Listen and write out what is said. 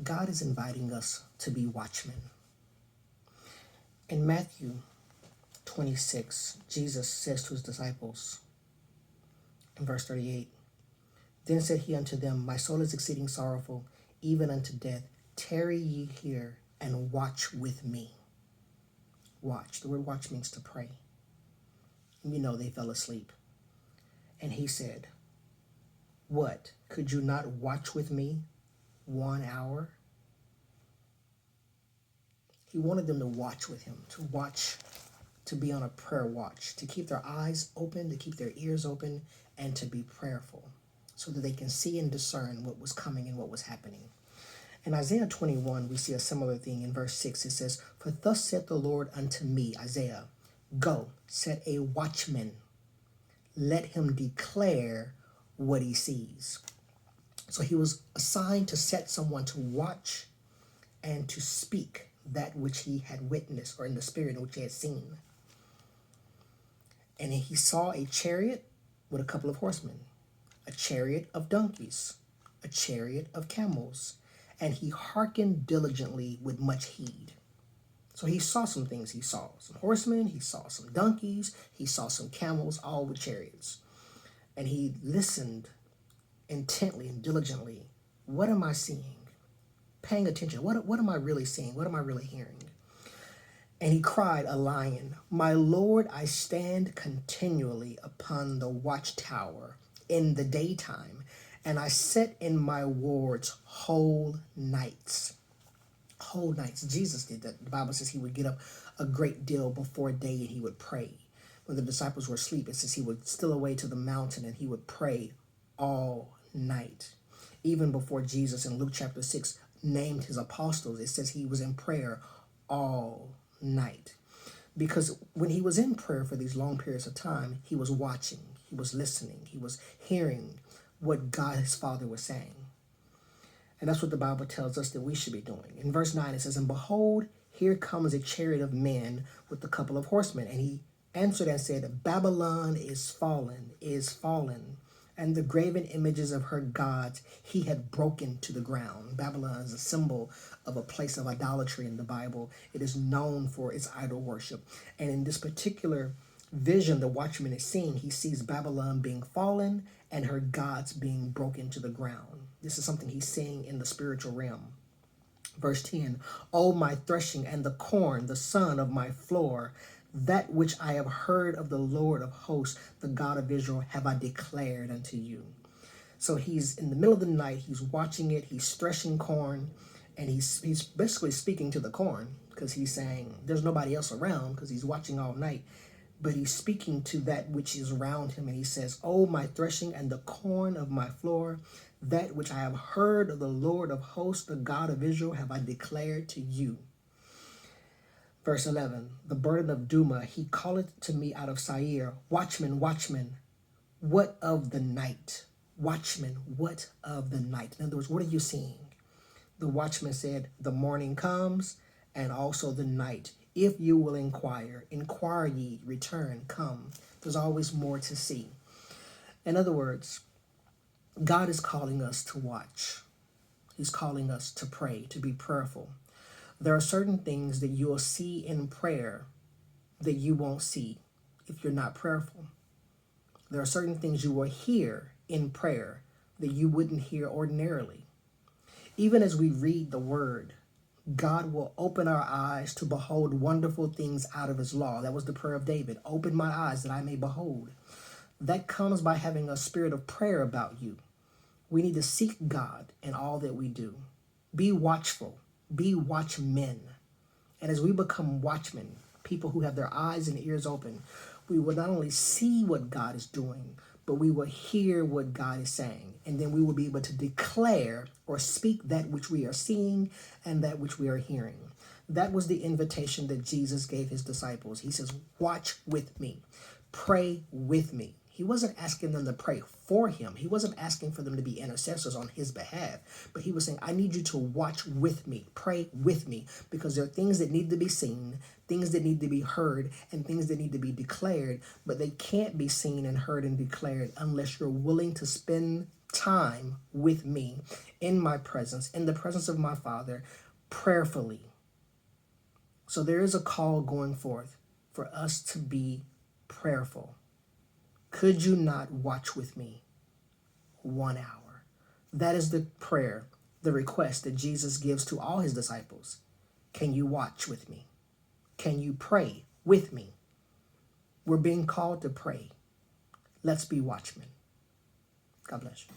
God is inviting us to be watchmen. In Matthew 26, Jesus says to his disciples in verse 38, "Then said he unto them, My soul is exceeding sorrowful, even unto death. Tarry ye here and watch with me." Watch. The word watch means to pray. You know, they fell asleep. And he said, "What? Could you not watch with me 1 hour?" He wanted them to watch with him, to watch, to be on a prayer watch, to keep their eyes open, to keep their ears open, and to be prayerful so that they can see and discern what was coming and what was happening. In Isaiah 21, we see a similar thing. In verse 6, it says, "For thus saith the Lord unto me," Isaiah, "Go, set a watchman. Let him declare what he sees." So he was assigned to set someone to watch and to speak that which he had witnessed, or in the spirit in which he had seen. And he saw a chariot with a couple of horsemen, a chariot of donkeys, a chariot of camels, and he hearkened diligently with much heed. So he saw some things. He saw some horsemen, he saw some donkeys, he saw some camels, all with chariots. And he listened intently and diligently. What am I seeing? Paying attention. What am I really seeing? What am I really hearing? And he cried, a lion, "My Lord, I stand continually upon the watchtower in the daytime, and I sit in my wards whole nights." Whole nights. Jesus did that. The Bible says he would get up a great deal before day and he would pray. When the disciples were asleep, it says he would steal away to the mountain and he would pray all night. Even before Jesus in Luke chapter 6 named his apostles, it says he was in prayer all night. Because when he was in prayer for these long periods of time, he was watching, he was listening, he was hearing what God his Father was saying. And that's what the Bible tells us that we should be doing. In verse 9 it says, "And behold, here comes a chariot of men with a couple of horsemen. And he answered and said, Babylon is fallen, and the graven images of her gods he had broken to the ground." Babylon is a symbol of a place of idolatry in the Bible. It is known for its idol worship. And in this particular vision the watchman is seeing, he sees Babylon being fallen and her gods being broken to the ground. This is something he's seeing in the spiritual realm. Verse 10, "O my threshing and the corn, the son of my floor, that which I have heard of the Lord of hosts, the God of Israel, have I declared unto you." So he's in the middle of the night, he's watching it, he's threshing corn, and he's basically speaking to the corn, because he's saying there's nobody else around because he's watching all night. But he's speaking to that which is around him, and he says, "O my threshing and the corn of my floor, that which I have heard of the Lord of hosts, the God of Israel, have I declared to you." Verse 11, "The burden of Duma, he calleth to me out of Seir, Watchman, watchman, what of the night?" Watchman, what of the night? In other words, what are you seeing? The watchman said, "The morning comes, and also the night. If you will inquire ye, return, come." There's always more to see. In other words, God is calling us to watch. He's calling us to pray, to be prayerful. There are certain things that you will see in prayer that you won't see if you're not prayerful. There are certain things you will hear in prayer that you wouldn't hear ordinarily. Even as we read the word, God will open our eyes to behold wonderful things out of his law. That was the prayer of David. "Open my eyes that I may behold." That comes by having a spirit of prayer about you. We need to seek God in all that we do. Be watchful. Be watchmen. And as we become watchmen, people who have their eyes and ears open, we will not only see what God is doing, but we will hear what God is saying. And then we will be able to declare or speak that which we are seeing and that which we are hearing. That was the invitation that Jesus gave his disciples. He says, "Watch with me. Pray with me." He wasn't asking them to pray for him. He wasn't asking for them to be intercessors on his behalf. But he was saying, I need you to watch with me, pray with me, because there are things that need to be seen, things that need to be heard, and things that need to be declared. But they can't be seen and heard and declared unless you're willing to spend time with me in my presence, in the presence of my Father, prayerfully. So there is a call going forth for us to be prayerful. Could you not watch with me 1 hour? That is the prayer, the request that Jesus gives to all his disciples. Can you watch with me? Can you pray with me? We're being called to pray. Let's be watchmen. God bless you.